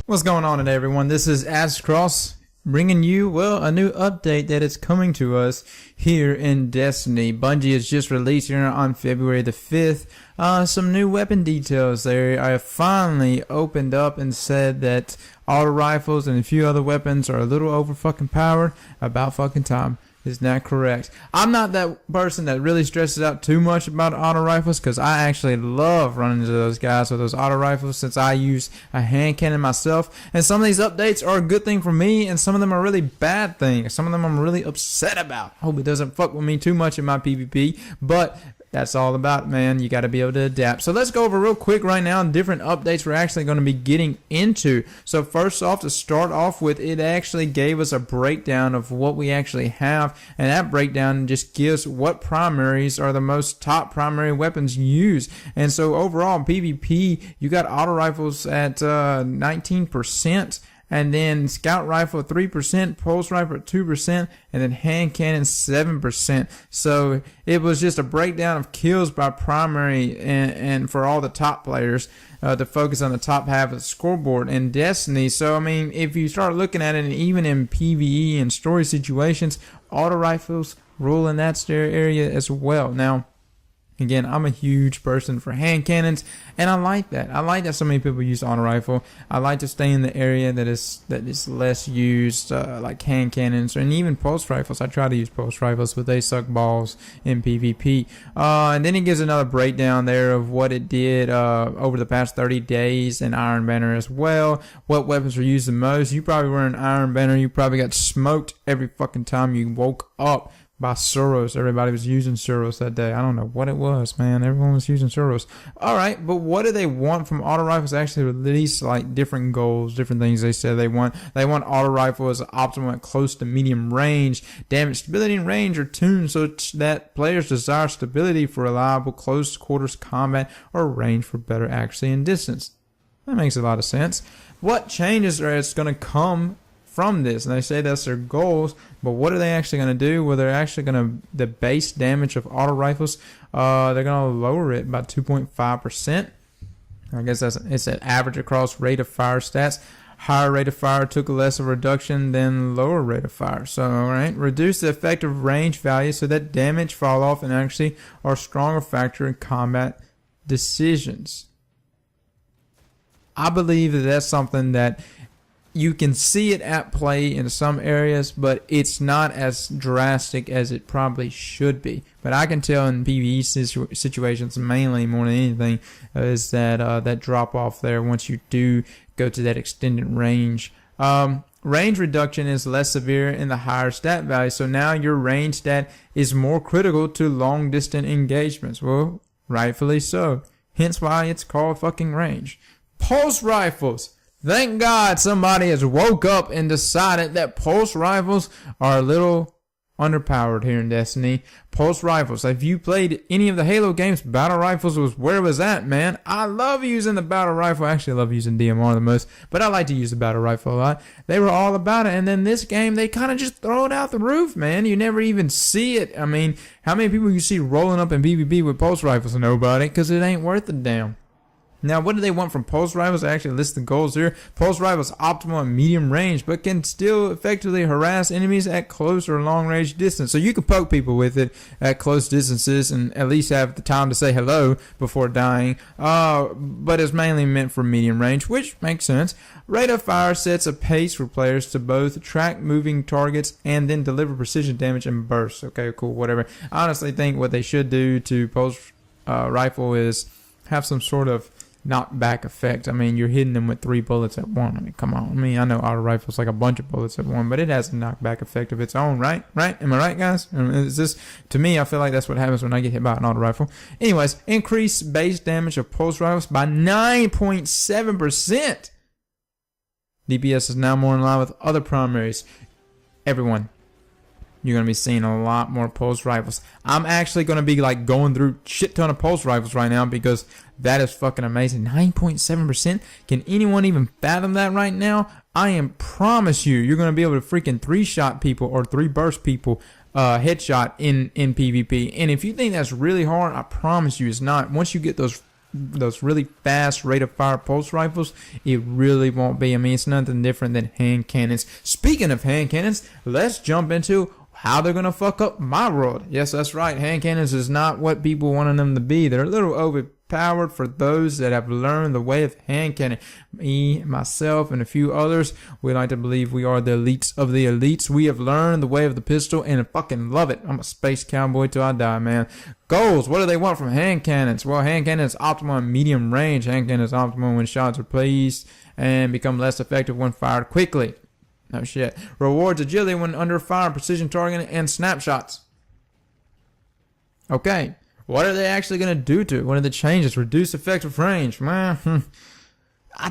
What's going on today, everyone? This is Cross bringing you, well, a new update that is coming to us here in Destiny. Bungie has just released here on February the 5th some new weapon details. They have finally opened up and said that auto rifles and a few other weapons are a little over fucking powered. About fucking time. Isn't that correct? I'm not that person that really stresses out too much about auto rifles because I actually love running into those guys with those auto rifles since I use a hand cannon myself. And some of these updates are a good thing for me and some of them are really bad things. Some of them I'm really upset about. Hope it doesn't fuck with me too much in my PvP, but that's all about it, man. You got to be able to adapt. So let's go over real quick right now different updates we're actually going to be getting into. So first off, to start off with, it actually gave us a breakdown of what we actually have, and that breakdown just gives what primaries are the most top primary weapons used. And so overall in PvP, you got auto rifles at 19%. And then scout rifle 3%, pulse rifle 2%, and then hand cannon 7%. So it was just a breakdown of kills by primary and for all the top players to focus on the top half of the scoreboard in Destiny. So I mean, if you start looking at it, and even in PvE and story situations, auto rifles rule in that area as well. Now, again, I'm a huge person for hand cannons, and I like that. I like that so many people use auto rifle. I like to stay in the area that is less used, like hand cannons and even pulse rifles. I try to use pulse rifles, but they suck balls in PvP. And then it gives another breakdown there of what it did over the past 30 days in Iron Banner as well. What weapons were used the most? You probably were in Iron Banner. You probably got smoked every fucking time you woke up by Suros. Everybody was using Suros that day. I don't know what it was, man. Everyone was using Suros. Alright, but what do they want from auto rifles? Actually release like different goals, different things they said they want. They want auto rifle as optimal at close to medium range. Damage, stability, and range are tuned so that players desire stability for reliable close quarters combat or range for better accuracy and distance. That makes a lot of sense. What changes are going to come from this? And they say that's their goals, but what are they actually going to do? Well, they're actually going to, the base damage of auto rifles, they're going to lower it by 2.5%. I guess it's an average across rate of fire stats. Higher rate of fire took less of a reduction than lower rate of fire. So, alright, reduce the effective range value so that damage, fall off, and actually are a stronger factor in combat decisions. I believe that that's something that you can see it at play in some areas, but it's not as drastic as it probably should be. But I can tell in PvE situations, mainly more than anything, is that that drop off there once you do go to that extended range. Range reduction is less severe in the higher stat value, so now your range stat is more critical to long distance engagements. Well, rightfully so. Hence why it's called fucking range. Pulse rifles. Thank God somebody has woke up and decided that pulse rifles are a little underpowered here in Destiny. Pulse rifles. If you played any of the Halo games, battle rifles was where it was at, man. I love using the battle rifle. Actually, I love using DMR the most, but I like to use the battle rifle a lot. They were all about it, and then this game, they kind of just throw it out the roof, man. You never even see it. I mean, how many people you see rolling up in PvP with pulse rifles? Nobody, because it ain't worth a damn. Now, what do they want from pulse rifles? I actually list the goals here. Pulse rifles optimal and medium range, but can still effectively harass enemies at close or long range distance. So you can poke people with it at close distances and at least have the time to say hello before dying. But it's mainly meant for medium range, which makes sense. Rate of fire sets a pace for players to both track moving targets and then deliver precision damage in bursts. Okay, cool, whatever. I honestly think what they should do to pulse rifle is have some sort of knockback effect. I mean, you're hitting them with 3 bullets at one. I mean, come on. I mean, I know auto rifles like a bunch of bullets at one, but it has a knockback effect of its own, right? Right? Am I right, guys? Is this, to me, I feel like that's what happens when I get hit by an auto rifle. Anyways, increase base damage of pulse rifles by 9.7%. DPS is now more in line with other primaries. Everyone, you're going to be seeing a lot more pulse rifles. I'm actually going to be like going through shit ton of pulse rifles right now because that is fucking amazing. 9.7%. Can anyone even fathom that right now? Promise you, you're going to be able to freaking 3-shot people or 3-burst people headshot in PvP. And if you think that's really hard, I promise you it's not. Once you get those those really fast rate of fire pulse rifles, it really won't be. I mean, it's nothing different than hand cannons. Speaking of hand cannons, let's jump into how they're gonna fuck up my world. Yes, that's right. Hand cannons is not what people wanted them to be. They're a little overpowered for those that have learned the way of hand cannon. Me, myself, and a few others, we like to believe we are the elites of the elites. We have learned the way of the pistol and fucking love it. I'm a space cowboy till I die, man. Goals. What do they want from hand cannons? Well, hand cannons optimal in medium range. Hand cannons optimal when shots are placed and become less effective when fired quickly. No shit. Rewards agility when under fire, precision targeting, and snapshots. Okay. What are they actually going to do to it? What are the changes? Reduce effective range. I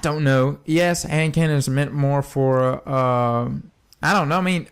don't know. Yes, hand cannons are meant more for, I don't know. I mean,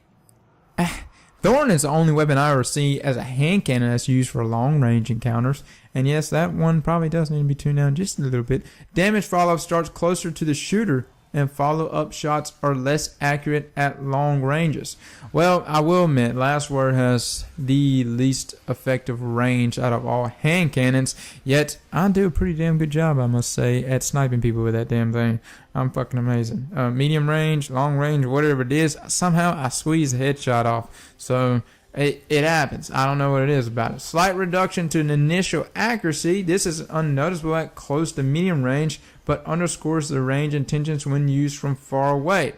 Thorn is the only weapon I ever see as a hand cannon that's used for long range encounters. And yes, that one probably does need to be tuned down just a little bit. Damage follow-up starts closer to the shooter, and follow-up shots are less accurate at long ranges. Well, I will admit, Last Word has the least effective range out of all hand cannons, yet I do a pretty damn good job, I must say, at sniping people with that damn thing. I'm fucking amazing. Medium range, long range, whatever it is, somehow I squeeze the headshot off. So it happens. I don't know what it is about it. Slight reduction to an initial accuracy. This is unnoticeable at close to medium range, but underscores the range intentions when used from far away.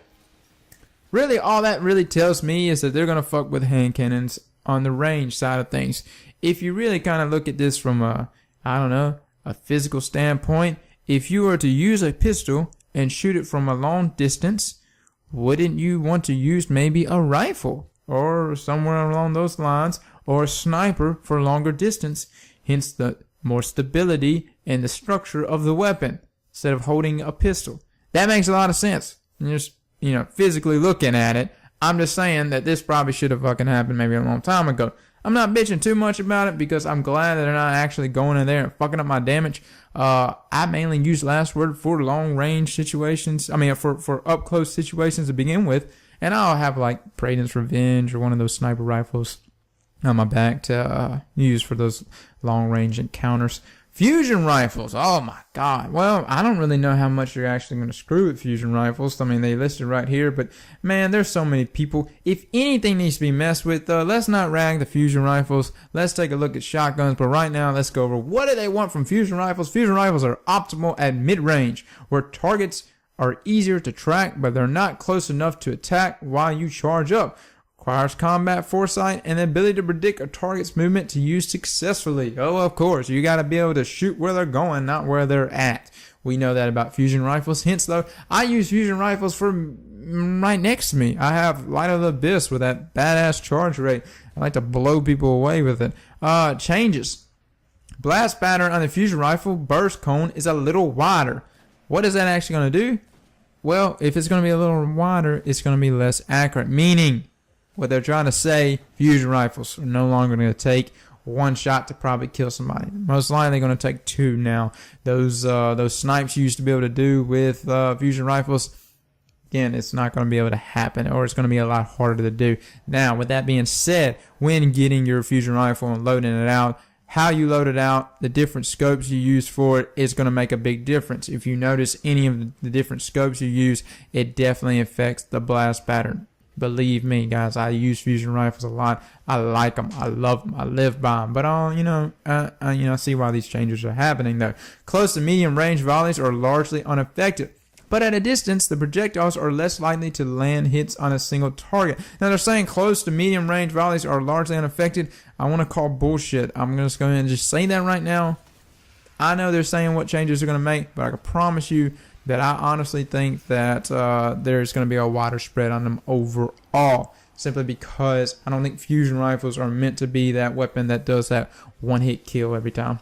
Really, all that really tells me is that they're going to fuck with hand cannons on the range side of things. If you really kind of look at this from a physical standpoint, if you were to use a pistol and shoot it from a long distance, wouldn't you want to use maybe a rifle or somewhere along those lines, or a sniper for longer distance? Hence the more stability and the structure of the weapon instead of holding a pistol. That makes a lot of sense. Just, physically looking at it, I'm just saying that this probably should have fucking happened maybe a long time ago. I'm not bitching too much about it because I'm glad that they're not actually going in there and fucking up my damage. I mainly use Last Word for long range situations. I mean, for up close situations to begin with. And I'll have like Praiden's Revenge or one of those sniper rifles on my back to use for those long range encounters. Fusion rifles. Oh my god. Well, I don't really know how much you're actually going to screw with fusion rifles. I mean, they listed right here, but man, there's so many people. If anything needs to be messed with, let's not rag the fusion rifles. Let's take a look at shotguns. But right now, let's go over what do they want from fusion rifles. Fusion rifles are optimal at mid-range, where targets are easier to track, but they're not close enough to attack while you charge up. Requires combat foresight and the ability to predict a target's movement to use successfully. Oh, of course, you got to be able to shoot where they're going, not where they're at. We know that about fusion rifles. Hence, though, I use fusion rifles for right next to me. I have Light of the Abyss with that badass charge rate. I like to blow people away with it. Changes. Blast pattern on the fusion rifle burst cone is a little wider. What is that actually going to do? Well, if it's going to be a little wider, it's going to be less accurate. Meaning, what they're trying to say, fusion rifles are no longer going to take one shot to probably kill somebody. Most likely going to take two now. Those snipes you used to be able to do with fusion rifles, again, it's not going to be able to happen, or it's going to be a lot harder to do. Now, with that being said, when getting your fusion rifle and loading it out, how you load it out, the different scopes you use for it is going to make a big difference. If you notice any of the different scopes you use, it definitely affects the blast pattern. Believe me, guys, I use fusion rifles a lot. I like them. I love them. I live by them. But, I see why these changes are happening, though. Close to medium range volleys are largely unaffected. But at a distance, the projectiles are less likely to land hits on a single target. Now, they're saying close to medium range volleys are largely unaffected. I want to call bullshit. I'm going to go ahead and just say that right now. I know they're saying what changes they're going to make, but I can promise you that I honestly think that there's going to be a wider spread on them overall. Simply because I don't think fusion rifles are meant to be that weapon that does that one-hit kill every time.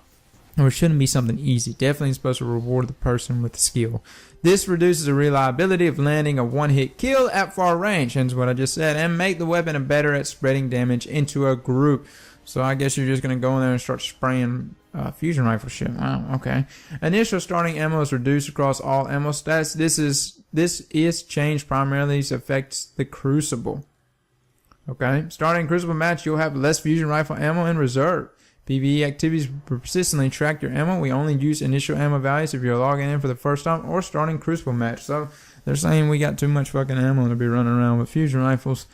Or it shouldn't be something easy. Definitely supposed to reward the person with the skill. This reduces the reliability of landing a one-hit kill at far range, hence what I just said, and make the weapon better at spreading damage into a group. So I guess you're just going to go in there and start spraying fusion rifle shit. Oh, okay. Initial starting ammo is reduced across all ammo stats. This is changed primarily to affect the Crucible. Okay. Starting Crucible match, you'll have less fusion rifle ammo in reserve. PvE activities persistently track your ammo. We only use initial ammo values if you're logging in for the first time or starting Crucible match. So they're saying we got too much fucking ammo to be running around with fusion rifles.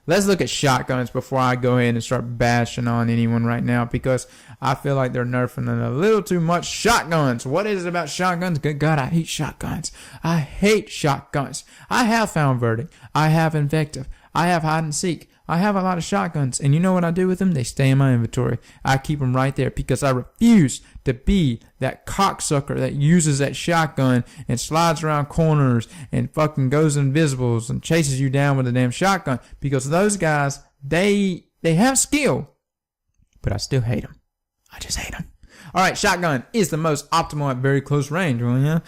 Let's look at shotguns before I go ahead and start bashing on anyone right now, because I feel like they're nerfing it a little too much. Shotguns. What is it about shotguns? Good God, I hate shotguns. I hate shotguns. I have Found Verdict. I have Invective. I have Hide and Seek. I have a lot of shotguns, and you know what I do with them? They stay in my inventory. I keep them right there because I refuse to be that cocksucker that uses that shotgun and slides around corners and fucking goes invisibles and chases you down with a damn shotgun, because those guys, they have skill, but I still hate them. I just hate them. Alright, shotgun is the most optimal at very close range. Well, yeah.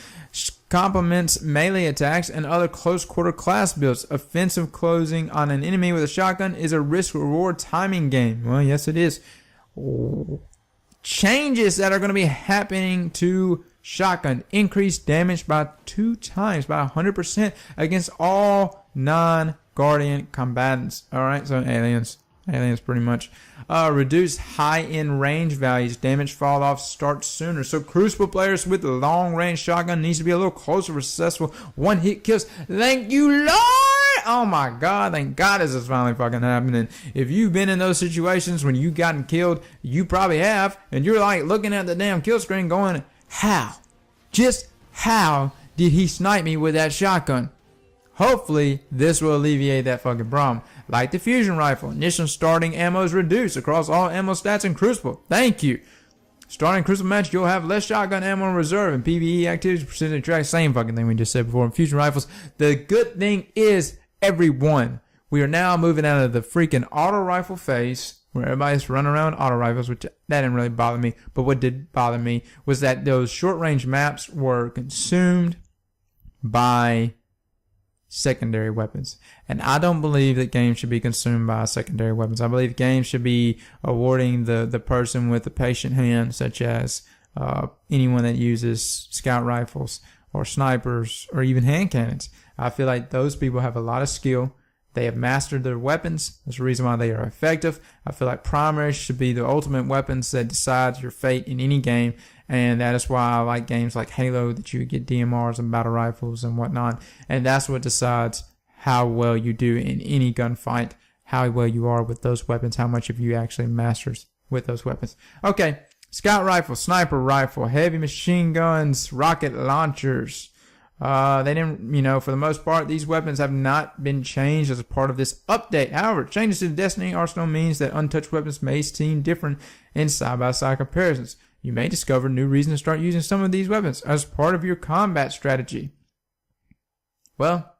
Complements melee attacks and other close quarter class builds. Offensive closing on an enemy with a shotgun is a risk-reward timing game. Well, yes it is. Changes that are going to be happening to shotgun. Increased damage by 2 times, by 100% against all non-guardian combatants. Alright, so aliens pretty much. Reduce high-end range values. Damage fall off starts sooner. So Crucible players with the long-range shotgun needs to be a little closer for successful one-hit kills. Thank you, Lord! Oh my God, thank God this is finally fucking happening. If you've been in those situations when you gotten killed, you probably have, and you're like looking at the damn kill screen going, how? Just how did he snipe me with that shotgun? Hopefully, this will alleviate that fucking problem. Like the fusion rifle, initial starting ammo is reduced across all ammo stats in Crucible. Thank you. Starting Crucible match, you'll have less shotgun ammo in reserve, and PvE activities percentage track. Same fucking thing we just said before in fusion rifles. The good thing is, everyone, we are now moving out of the freaking auto rifle phase, where everybody's running around auto rifles, which that didn't really bother me. But what did bother me was that those short range maps were consumed by secondary weapons, and I don't believe that games should be consumed by secondary weapons. I believe games should be awarding the person with the patient hand, such as anyone that uses scout rifles or snipers or even hand cannons. I feel like those people have a lot of skill. They have mastered their weapons. That's the reason why they are effective. I feel like primaries should be the ultimate weapons that decide your fate in any game. And that is why I like games like Halo, that you get DMRs and battle rifles and whatnot. And that's what decides how well you do in any gunfight, how well you are with those weapons, how much of you actually masters with those weapons. Okay, scout rifle, sniper rifle, heavy machine guns, rocket launchers. They didn't, for the most part, these weapons have not been changed as a part of this update. However, changes to the Destiny arsenal means that untouched weapons may seem different in side-by-side comparisons. You may discover new reasons to start using some of these weapons as part of your combat strategy. Well,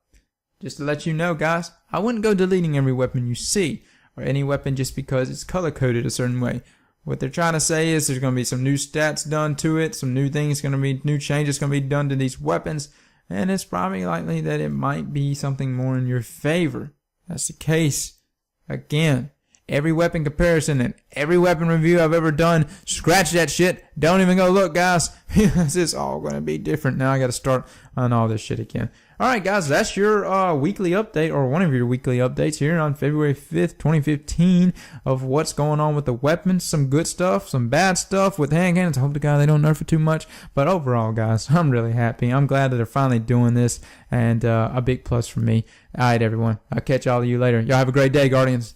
just to let you know, guys, I wouldn't go deleting every weapon you see, or any weapon just because it's color-coded a certain way. What they're trying to say is there's going to be some new stats done to it, some new things new changes going to be done to these weapons, and it's probably likely that it might be something more in your favor. That's the case. Again, every weapon comparison and every weapon review I've ever done, scratch that shit. Don't even go look, guys, because it's all going to be different. Now I got to start on all this shit again. Alright guys, that's your weekly update, or one of your weekly updates here on February 5th, 2015, of what's going on with the weapons. Some good stuff, some bad stuff with hand cannons. I hope to God they don't nerf it too much. But overall, guys, I'm really happy. I'm glad that they're finally doing this, and a big plus for me. Alright everyone, I'll catch all of you later. Y'all have a great day, Guardians.